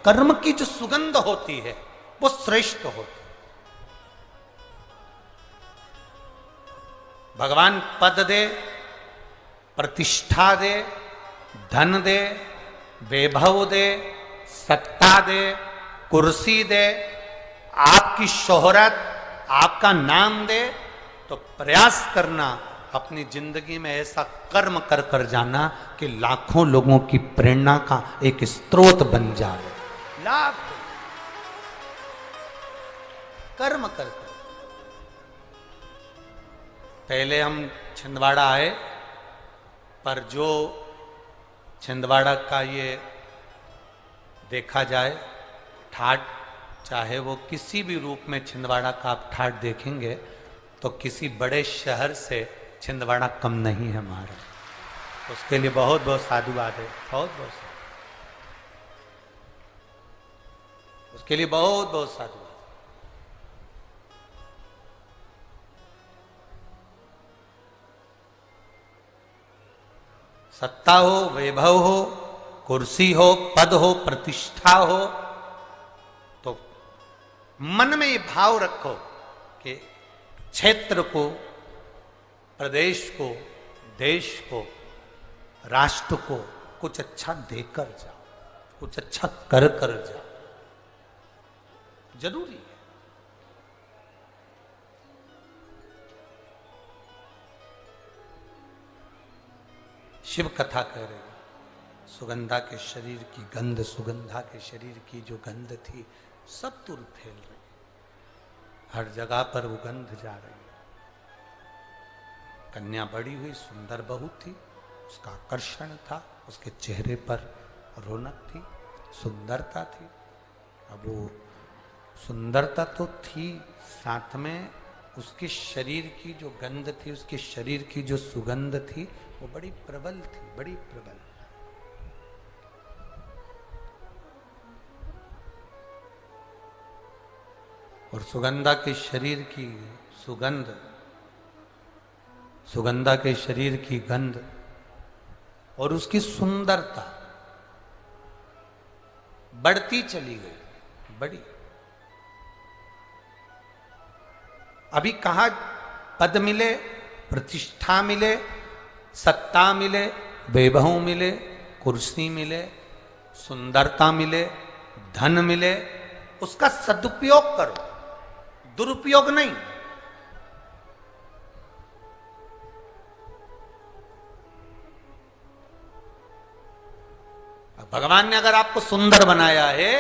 कर्म की जो सुगंध होती है वो श्रेष्ठ होती है। भगवान पद दे, प्रतिष्ठा दे, धन दे, वैभव दे, सत्ता दे, कुर्सी दे, आपकी शोहरत, आपका नाम दे, तो प्रयास करना अपनी जिंदगी में ऐसा कर्म कर कर जाना कि लाखों लोगों की प्रेरणा का एक स्रोत बन जाए। लाख कर्म कर कर। पहले हम छिंदवाड़ा आए, पर जो छिंदवाड़ा का ये देखा जाए ठाट, चाहे वो किसी भी रूप में छिंदवाड़ा का आप ठाट देखेंगे तो किसी बड़े शहर से छिंदवाड़ा कम नहीं है महाराज। उसके लिए बहुत बहुत साधुवाद है, बहुत बहुत उसके लिए बहुत बहुत साधुवाद। सत्ता हो, वैभव हो, कुर्सी हो, पद हो, प्रतिष्ठा हो, तो मन में ये भाव रखो कि क्षेत्र को, प्रदेश को, देश को, राष्ट्र को कुछ अच्छा देकर जाओ, कुछ अच्छा कर कर जाओ। जरूरी है। शिव कथा कह रहे हैं, सुगंधा के शरीर की गंध, सुगंधा के शरीर की जो गंध थी सब दूर फैल रही, हर जगह पर वो गंध जा रही। कन्या बड़ी हुई, सुंदर बहू थी, उसका आकर्षण था, उसके चेहरे पर रौनक थी, सुंदरता थी। अब वो सुंदरता तो थी, साथ में उसके शरीर की जो गंध थी, उसके शरीर की जो सुगंध थी, वो बड़ी प्रबल थी, बड़ी प्रबल। और सुगंधा के शरीर की सुगंध, सुगंधा के शरीर की गंध और उसकी सुंदरता बढ़ती चली गई, बड़ी। अभी कहा पद मिले, प्रतिष्ठा मिले, सत्ता मिले, वैभव मिले, कुर्सी मिले, सुंदरता मिले, धन मिले, उसका सदुपयोग करो, दुरुपयोग नहीं। भगवान ने अगर आपको सुंदर बनाया है,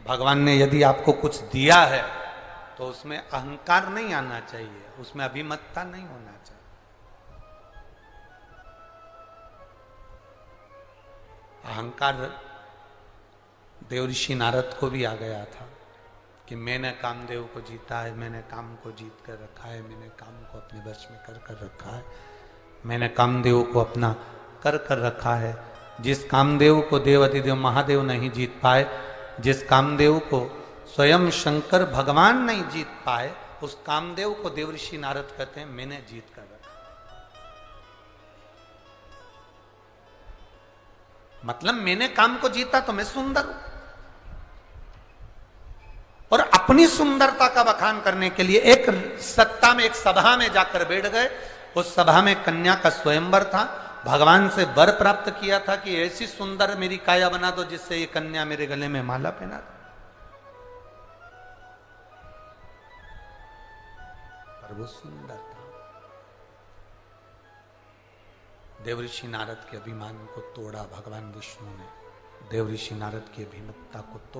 भगवान ने यदि आपको कुछ दिया है, तो उसमें अहंकार नहीं आना चाहिए, उसमें अभिमतता नहीं होना चाहिए। अहंकार देवऋषि नारद को भी आ गया था कि मैंने कामदेव को जीता है, मैंने काम को जीत कर रखा है, मैंने काम को अपने वश में कर कर रखा है, मैंने कामदेव को अपना कर कर रखा है। जिस कामदेव को देवाधिदेव महादेव नहीं जीत पाए, जिस कामदेव को स्वयं शंकर भगवान नहीं जीत पाए, उस कामदेव को देवऋषि नारद कहते हैं मैंने जीत कर रखा। मतलब मैंने काम को जीता तो मैं सुंदर हूं। और अपनी सुंदरता का बखान करने के लिए एक सत्ता में, एक सभा में जाकर बैठ गए। उस सभा में कन्या का स्वयंवर था। भगवान से वर प्राप्त किया था कि ऐसी सुंदर मेरी काया बना दो जिससे ये कन्या मेरे गले में माला पहना दे। पर वो सुंदर था। देवऋषि नारद के अभिमान को तोड़ा भगवान विष्णु ने, देवऋषि नारद की अभिमतता को तोड़ा।